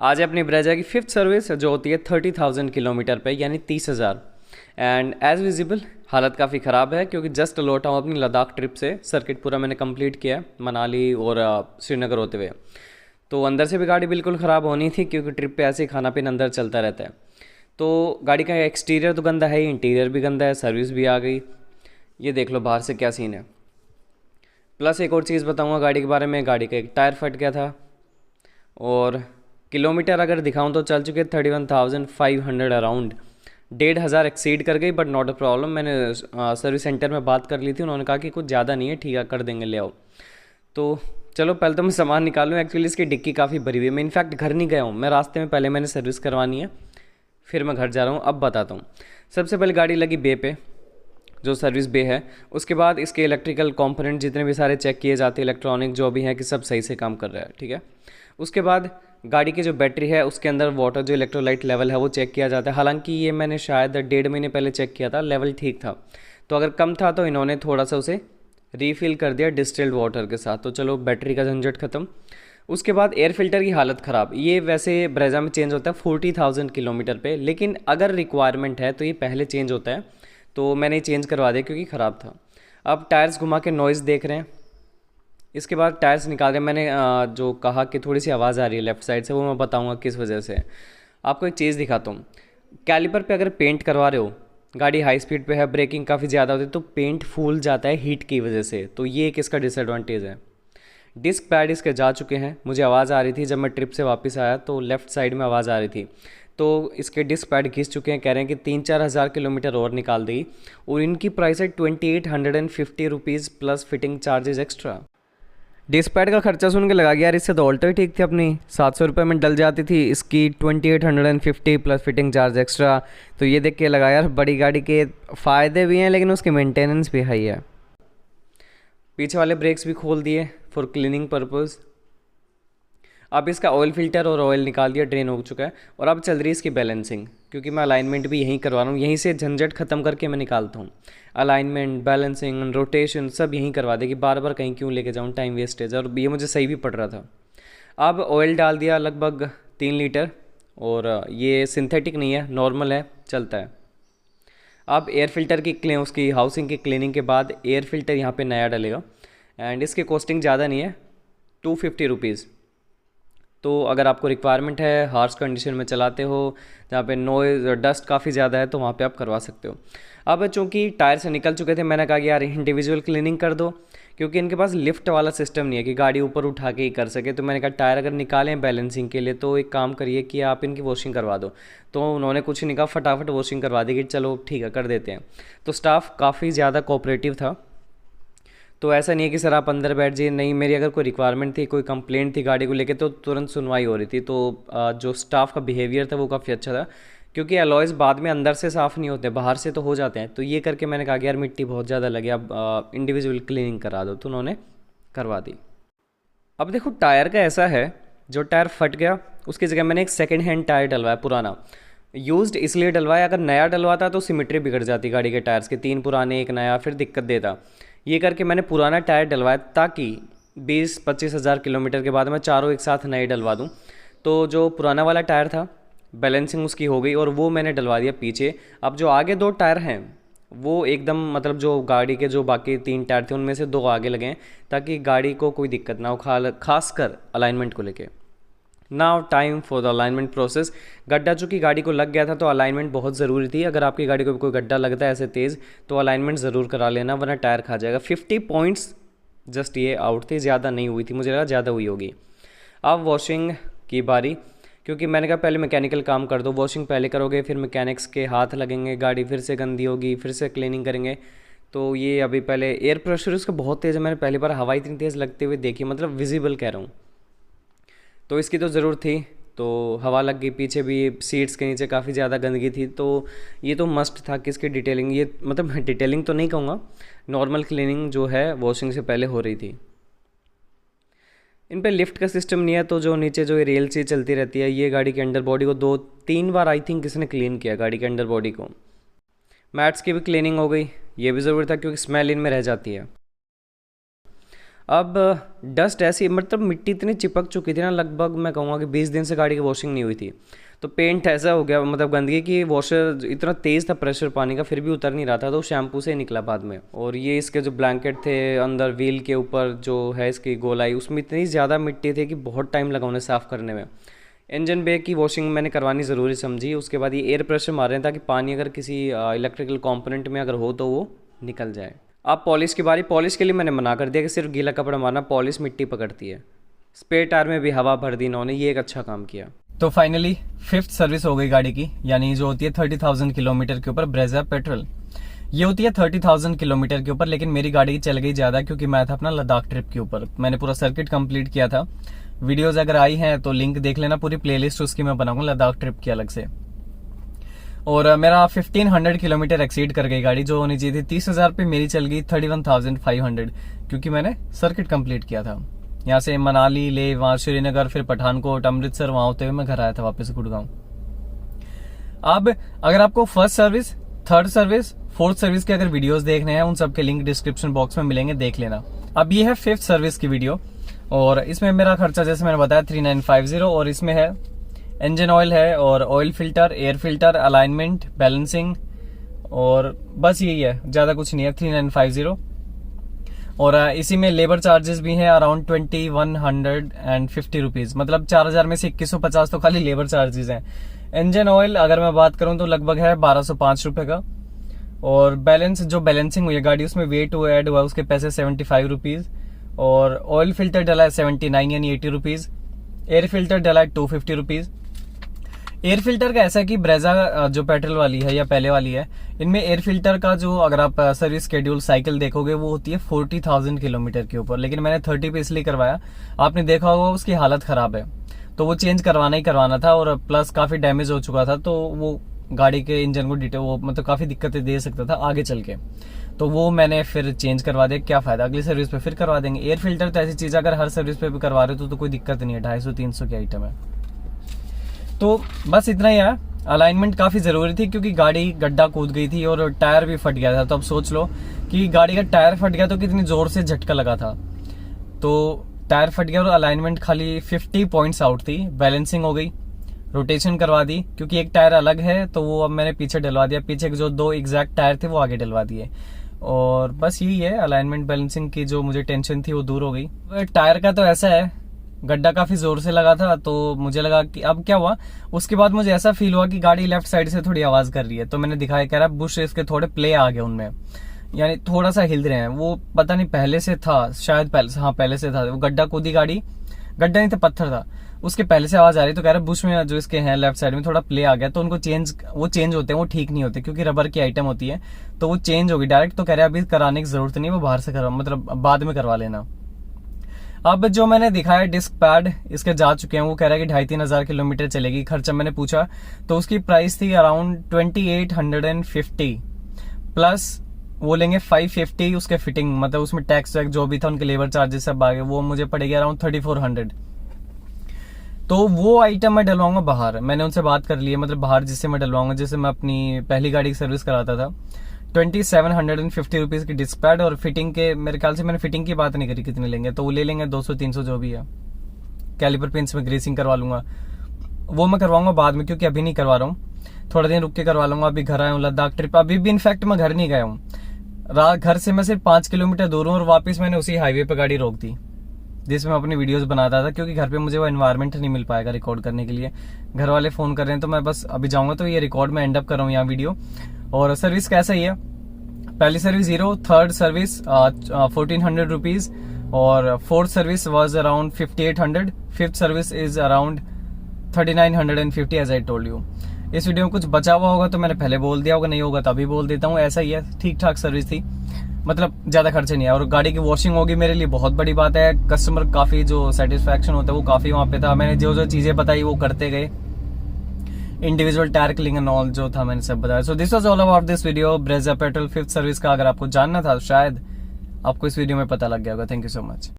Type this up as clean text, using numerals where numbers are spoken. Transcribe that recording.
आज है अपनी ब्रेजा की फिफ्थ सर्विस जो होती है 30,000 किलोमीटर पे यानी 30,000। एंड एज़ विजिबल हालत काफ़ी ख़राब है क्योंकि जस्ट लौटा हूँ अपनी लद्दाख ट्रिप से। सर्किट पूरा मैंने कंप्लीट किया है मनाली और श्रीनगर होते हुए। तो अंदर से भी गाड़ी बिल्कुल ख़राब होनी थी क्योंकि ट्रिप पे ऐसे ही खाना पीना अंदर चलता रहता है। तो गाड़ी का एक्सटीरियर तो गंदा है ही, इंटीरियर भी गंदा है, सर्विस भी आ गई। ये देख लो बाहर से क्या सीन है। प्लस एक और चीज़ बताऊँगा गाड़ी के बारे में, गाड़ी का एक टायर फट गया था और किलोमीटर अगर दिखाऊं तो चल चुके 31,500 अराउंड। 1,500 एक्सीड कर गई बट नॉट अ प्रॉब्लम। मैंने सर्विस सेंटर में बात कर ली थी, उन्होंने कहा कि कुछ ज़्यादा नहीं है, ठीक है कर देंगे, ले आओ। तो चलो पहले तो मैं सामान निकालूँ। एक्चुअली इसकी डिक्की काफ़ी भरी हुई है। मैं इनफैक्ट घर नहीं गया हूँ, मैं रास्ते में पहले मैंने सर्विस करवानी है, फिर मैं घर जा रहा हूँ। अब बताता हूँ। सबसे पहले गाड़ी लगी बे पे, जो सर्विस बे है। उसके बाद इसके इलेक्ट्रिकल कंपोनेंट जितने भी सारे चेक किए जाते हैं, इलेक्ट्रॉनिक जो भी हैं कि सब सही से काम कर रहा है, ठीक है। उसके बाद गाड़ी की जो बैटरी है उसके अंदर वाटर जो इलेक्ट्रोलाइट लेवल है वो चेक किया जाता है। हालांकि ये मैंने शायद 1.5 महीने पहले चेक किया था, लेवल ठीक था। तो अगर कम था तो इन्होंने थोड़ा सा उसे रीफिल कर दिया डिस्टिल्ड वाटर के साथ, तो चलो बैटरी का झंझट खत्म। उसके बाद एयर फिल्टर की हालत ख़राब। ये वैसे ब्रेजा में चेंज होता है 40,000 किलोमीटर पे, लेकिन अगर रिक्वायरमेंट है तो ये पहले चेंज होता है। तो मैंने चेंज करवा दिया क्योंकि ख़राब था। अब टायर्स घुमा के नॉइज़ देख रहे हैं। इसके बाद टायर्स निकाल रहे हैं। मैंने जो कहा कि थोड़ी सी आवाज़ आ रही है लेफ़्ट साइड से, वो मैं बताऊंगा किस वजह से। आपको एक चीज़ दिखाता हूँ। कैलिपर पे अगर पेंट करवा रहे हो, गाड़ी हाई स्पीड पे है, ब्रेकिंग काफ़ी ज़्यादा होती है, तो पेंट फूल जाता है हीट की वजह से। तो ये एक इसका डिसएडवांटेज है। डिस्क पैड इसके जा चुके हैं। मुझे आवाज़ आ रही थी जब मैं ट्रिप से वापस आया तो लेफ़्ट साइड में आवाज़ आ रही थी। तो इसके डिस्क पैड घिस चुके हैं, कह रहे हैं कि 3-4 हज़ार किलोमीटर और निकाल देगी। और इनकी प्राइस है 2,850 rupees plus fitting charges extra. Disc pad का खर्चा सुन के लगा कि यार इससे तो ऑल्टो ही ठीक थी, अपनी 700 रुपये में डल जाती थी, इसकी 2,850 प्लस फिटिंग चार्ज एक्स्ट्रा। तो ये देख के लगा यार बड़ी गाड़ी के फ़ायदे भी हैं लेकिन उसकी मेंटेनेंस भी हाई है। पीछे वाले ब्रेक्स भी खोल दिए फॉर क्लीनिंग पर्पज़। अब इसका ऑयल फिल्टर और ऑयल निकाल दिया, ड्रेन हो चुका है। और अब चल रही है इसकी बैलेंसिंग, क्योंकि मैं अलाइनमेंट भी यहीं करवा रहा हूँ, यहीं से झंझट ख़त्म करके मैं निकालता हूँ। अलाइनमेंट, बैलेंसिंग, रोटेशन सब यहीं करवा देगी, बार बार कहीं क्यों लेके जाऊँ, टाइम वेस्टेज। और ये मुझे सही भी पड़ रहा था। अब ऑयल डाल दिया लगभग 3 लीटर, और ये सिंथेटिक नहीं है, नॉर्मल है, चलता है। अब एयर फिल्टर की उसकी हाउसिंग की क्लीनिंग के बाद एयर फिल्टर यहाँ पे नया डलेगा। एंड इसकी कॉस्टिंग ज़्यादा नहीं है, 250 रुपीज़। तो अगर आपको रिक्वायरमेंट है, हार्श कंडीशन में चलाते हो, जहाँ पे नॉइज़ डस्ट काफ़ी ज़्यादा है, तो वहाँ पे आप करवा सकते हो। अब चूँकि टायर से निकल चुके थे, मैंने कहा कि यार इंडिविजुअल क्लीनिंग कर दो, क्योंकि इनके पास लिफ्ट वाला सिस्टम नहीं है कि गाड़ी ऊपर उठा के ही कर सके। तो मैंने कहा टायर अगर निकालें बैलेंसिंग के लिए तो एक काम करिए कि आप इनकी वॉशिंग करवा दो। तो उन्होंने कुछ नहीं कहा, फटाफट वॉशिंग करवा दी कि चलो ठीक है कर देते हैं। तो स्टाफ काफ़ी ज़्यादा कोऑपरेटिव था। तो ऐसा नहीं है कि सर आप अंदर बैठ जाइए, नहीं, मेरी अगर कोई रिक्वायरमेंट थी, कोई कंप्लेंट थी गाड़ी को लेके, तो तुरंत सुनवाई हो रही थी। तो जो स्टाफ का बिहेवियर था वो काफ़ी अच्छा था, क्योंकि अलॉयज़ बाद में अंदर से साफ़ नहीं होते, बाहर से तो हो जाते हैं। तो ये करके मैंने कहा कि यार मिट्टी बहुत ज़्यादा लगे, अब इंडिविजुअल क्लीनिंग करा दो, तो उन्होंने करवा दी। अब देखो टायर का ऐसा है, जो टायर फट गया उसकी जगह मैंने एक सेकेंड हैंड टायर डलवाया, पुराना यूज्ड इसलिए डलवाया। अगर नया डलवाता तो सिमेट्री बिगड़ जाती गाड़ी के टायर्स के, 3 पुराने 1 नया, फिर दिक्कत देता। ये करके मैंने पुराना टायर डलवाया ताकि 20-25 हज़ार किलोमीटर के बाद मैं चारों एक साथ नए डलवा दूँ। तो जो पुराना वाला टायर था, बैलेंसिंग उसकी हो गई और वो मैंने डलवा दिया पीछे। अब जो आगे 2 टायर हैं वो एकदम, मतलब जो गाड़ी के जो बाकी 3 टायर थे उनमें से 2 आगे लगे हैं, ताकि गाड़ी को कोई दिक्कत ना हो, खासकर अलाइनमेंट को लेके। Now time for the alignment process. गड्ढा चूँकि गाड़ी को लग गया था तो अलाइनमेंट बहुत ज़रूरी थी। अगर आपकी गाड़ी को कोई गड्ढा लगता है ऐसे तेज़, तो अलाइनमेंट ज़रूर करा लेना, वरना टायर खा जाएगा। 50 पॉइंट्स जस्ट ये आउट थे, ज़्यादा नहीं हुई थी, मुझे लगा ज़्यादा हुई होगी। अब वॉशिंग की बारी, क्योंकि मैंने कहा पहले मैकेनिकल काम कर दो, वॉशिंग पहले करोगे फिर मैकेनिक्स के हाथ लगेंगे, गाड़ी फिर से गंदी होगी, फिर से क्लीनिंग करेंगे। तो ये अभी पहले एयर प्रेशर उसका बहुत तेज़ है, मैंने पहली बार हवा इतनी तेज़ लगते हुए देखी, मतलब विजिबल कह रहा हूँ। तो इसकी तो ज़रूरत थी, तो हवा लग गई। पीछे भी सीट्स के नीचे काफ़ी ज़्यादा गंदगी थी, तो ये तो मस्ट था कि इसकी डिटेलिंग, ये मतलब डिटेलिंग तो नहीं कहूँगा, नॉर्मल क्लीनिंग जो है वॉशिंग से पहले हो रही थी। इन पे लिफ्ट का सिस्टम नहीं है, तो जो नीचे जो ये रेल सी चलती रहती है, ये गाड़ी के अंडर बॉडी को 2-3 बार आई थिंक किसने क्लीन किया गाड़ी के अंडर बॉडी को। मैट्स की भी क्लीनिंग हो गई, ये भी ज़रूरी था क्योंकि स्मेल इनमें रह जाती है। अब डस्ट ऐसी, मतलब मिट्टी इतनी चिपक चुकी थी ना, लगभग मैं कहूँगा कि 20 दिन से गाड़ी की वॉशिंग नहीं हुई थी। तो पेंट ऐसा हो गया, मतलब गंदगी की वॉशर इतना तेज़ था प्रेशर पानी का, फिर भी उतर नहीं रहा था, तो शैम्पू से ही निकला बाद में। और ये इसके जो ब्लैंकेट थे अंदर व्हील के ऊपर जो है इसकी गोलाई, उसमें इतनी ज़्यादा मिट्टी थी कि बहुत टाइम लगा उन्हें साफ़ करने में। इंजन बे की वॉशिंग मैंने करवानी ज़रूरी समझी। उसके बाद ये एयर प्रेशर मार रहे हैं ताकि पानी अगर किसी इलेक्ट्रिकल कंपोनेंट में अगर हो तो वो निकल जाए। अब पॉलिश की बारी। पॉलिश के लिए मैंने मना कर दिया कि सिर्फ गीला कपड़ा मारना, पॉलिश मिट्टी पकड़ती है। स्पेयर टायर में भी हवा भर दी इन्होंने, ये एक अच्छा काम किया। तो फाइनली 5th सर्विस हो गई गाड़ी की, यानी जो होती है 30,000 किलोमीटर के ऊपर ब्रेजा पेट्रोल। ये होती है 30,000 किलोमीटर के ऊपर, लेकिन मेरी गाड़ी चल गई ज़्यादा क्योंकि मैं था अपना लद्दाख ट्रिप के ऊपर। मैंने पूरा सर्किट कंप्लीट किया था। वीडियोस अगर आई हैं तो लिंक देख लेना, पूरी प्लेलिस्ट उसकी मैं बनाऊंगा लद्दाख ट्रिप की अलग से। और मेरा 1500 किलोमीटर एक्सीड कर गई गाड़ी, जो होनी चाहिए थी 30,000 पे, मेरी चल गई 31,500 क्योंकि मैंने सर्किट कंप्लीट किया था। यहाँ से मनाली, ले, वहाँ श्रीनगर, फिर पठानकोट, अमृतसर, वहाँ होते हुए मैं घर आया था वापस गुड़गांव। अब अगर आपको first service, third service, fourth service के अगर वीडियोस देखने हैं, उन सब के लिंक डिस्क्रिप्शन बॉक्स में मिलेंगे, देख लेना। अब ये है 5th सर्विस की वीडियो, और इसमें मेरा खर्चा जैसे मैंने बताया 3950, और इसमें है इंजन ऑयल है और oil filter, air filter, alignment, balancing, और बस यही है, ज़्यादा कुछ नहीं है। 3950, और इसी में लेबर चार्जेस भी हैं अराउंड 2150 रुपीज़, मतलब 4,000 में से 2150 तो खाली लेबर चार्जेस हैं। इंजन ऑयल अगर मैं बात करूं तो लगभग है 1205 रुपये का, और बैलेंस जो बैलेंसिंग हुई है गाड़ी उसमें वेट ऐड हुआ, उसके पैसे 75 रुपीज़, और ऑयल फिल्टर डला है 79 यानी 80 रुपीज़, एयर फिल्टर डला है 250 रुपीज़। एयर फिल्टर का ऐसा है कि ब्रेजा जो पेट्रोल वाली है या पहले वाली है, इनमें एयर फिल्टर का जो अगर आप सर्विस शेड्यूल साइकिल देखोगे वो होती है 40,000 किलोमीटर के ऊपर, लेकिन मैंने 30 पे इसलिए करवाया, आपने देखा होगा उसकी हालत खराब है, तो वो चेंज करवाना ही करवाना था, और प्लस काफ़ी डैमेज हो चुका था, तो वो गाड़ी के इंजन को डिटेल वो मतलब काफ़ी दिक्कतें दे सकता था आगे चल के, तो वो मैंने फिर चेंज करवा दिया। क्या फ़ायदा, अगली सर्विस पे फिर करवा देंगे। एयर फिल्टर तो ऐसी चीज़ अगर हर सर्विस पे भी करवा रहे हो तो कोई दिक्कत नहीं है, 250-300 की आइटम है। तो बस इतना ही है। अलाइनमेंट काफ़ी ज़रूरी थी क्योंकि गाड़ी गड्ढा कूद गई थी और टायर भी फट गया था, तो अब सोच लो कि गाड़ी का टायर फट गया तो कितनी ज़ोर से झटका लगा था। तो टायर फट गया और अलाइनमेंट खाली 50 पॉइंट्स आउट थी। बैलेंसिंग हो गई, रोटेशन करवा दी क्योंकि एक टायर अलग है, तो वो अब मैंने पीछे डलवा दिया, पीछे के जो 2 एग्जैक्ट टायर थे वो आगे डलवा दिए, और बस यही है। अलाइनमेंट बैलेंसिंग की जो मुझे टेंशन थी वो दूर हो गई। टायर का तो ऐसा है, गड्ढा काफ़ी ज़ोर से लगा था, तो मुझे लगा कि अब क्या हुआ। उसके बाद मुझे ऐसा फील हुआ कि गाड़ी लेफ्ट साइड से थोड़ी आवाज़ कर रही है, तो मैंने दिखाया, कह रहा बुश इसके थोड़े प्ले आ गए उनमें, यानी थोड़ा सा हिल रहे हैं। वो पता नहीं पहले से था, शायद पहले से था। वो गड्ढा कूदी गाड़ी, गड्ढा नहीं था, पत्थर था, उसके पहले से आवाज़ आ रही, तो कह रहा बुश में जो इसके हैं लेफ्ट साइड में थोड़ा प्ले आ गया, तो उनको चेंज होते हैं, वो ठीक नहीं होते क्योंकि रबर की आइटम होती है, तो वो चेंज होगी डायरेक्ट। तो कह रहे अभी कराने की ज़रूरत नहीं, वो बाहर से मतलब बाद में करवा लेना। अब जो मैंने दिखाया डिस्क पैड इसके जा चुके हैं, वो कह रहा है कि 2,500-3 हज़ार किलोमीटर चलेगी। खर्चा मैंने पूछा तो उसकी प्राइस थी अराउंड 2850, प्लस वो लेंगे 550 उसके फिटिंग, मतलब उसमें टैक्स वैक्स जो भी था, उनके लेबर चार्जेस सब आ गए, वो मुझे पड़ेगी अराउंड 3400। तो वो आइटम मैं डलवाऊंगा बाहर, मैंने उनसे बात कर ली है, मतलब बाहर जिससे मैं डलवाऊंगा, जैसे मैं अपनी पहली गाड़ी की सर्विस कराता था, 2750 रुपीज़ की डिस्क पैड, और फिटिंग के मेरे ख्याल से मैंने फिटिंग की बात नहीं करी कितने लेंगे, तो वो ले लेंगे 200-300 जो भी है। कैलिपर पिंस में ग्रेसिंग करवा लूंगा, वो मैं करवाऊंगा बाद में क्योंकि अभी नहीं करवा रहा हूँ, थोड़ा दिन रुक के करवा लूंगा। अभी घर आया हूँ लद्दाख ट्रिप, अभी भी इनफैक्ट मैं घर नहीं गया हूँ, घर से मैं सिर्फ 5 किलोमीटर दूर हूँ, और वापस मैंने उसी हाईवे पर गाड़ी रोक दी जिसमें मैं अपनी वीडियोस बनाता था, क्योंकि घर पे मुझे वो एनवायरनमेंट नहीं मिल पाएगा रिकॉर्ड करने के लिए। घर वाले फ़ोन कर रहे हैं, तो मैं बस अभी जाऊँगा तो ये रिकॉर्ड में एंड अप कर रहा हूँ यहाँ वीडियो। और सर्विस कैसा ही है, पहली सर्विस 0, थर्ड सर्विस 1400 रुपीज़, और fourth service was around 5800, fifth service is around 3950 as I told you. इस वीडियो में कुछ बचा हुआ होगा तो मैंने पहले बोल दिया होगा, नहीं होगा तो अभी बोल देता हूँ। ऐसा ही है, ठीक ठाक सर्विस थी, मतलब ज़्यादा खर्चे नहीं है, और गाड़ी की वॉशिंग होगी मेरे लिए बहुत बड़ी बात है। कस्टमर काफ़ी जो सेटिस्फैक्शन होता है वो काफ़ी वहाँ पे था। मैंने जो जो चीज़ें बताई वो करते गए, individual tyre cleaning and all जो था मैंने सब बताया। So this was all about this video, Brezza petrol 5th service का। अगर आपको जानना था शायद आपको इस वीडियो में पता लग गया होगा। Thank you so much.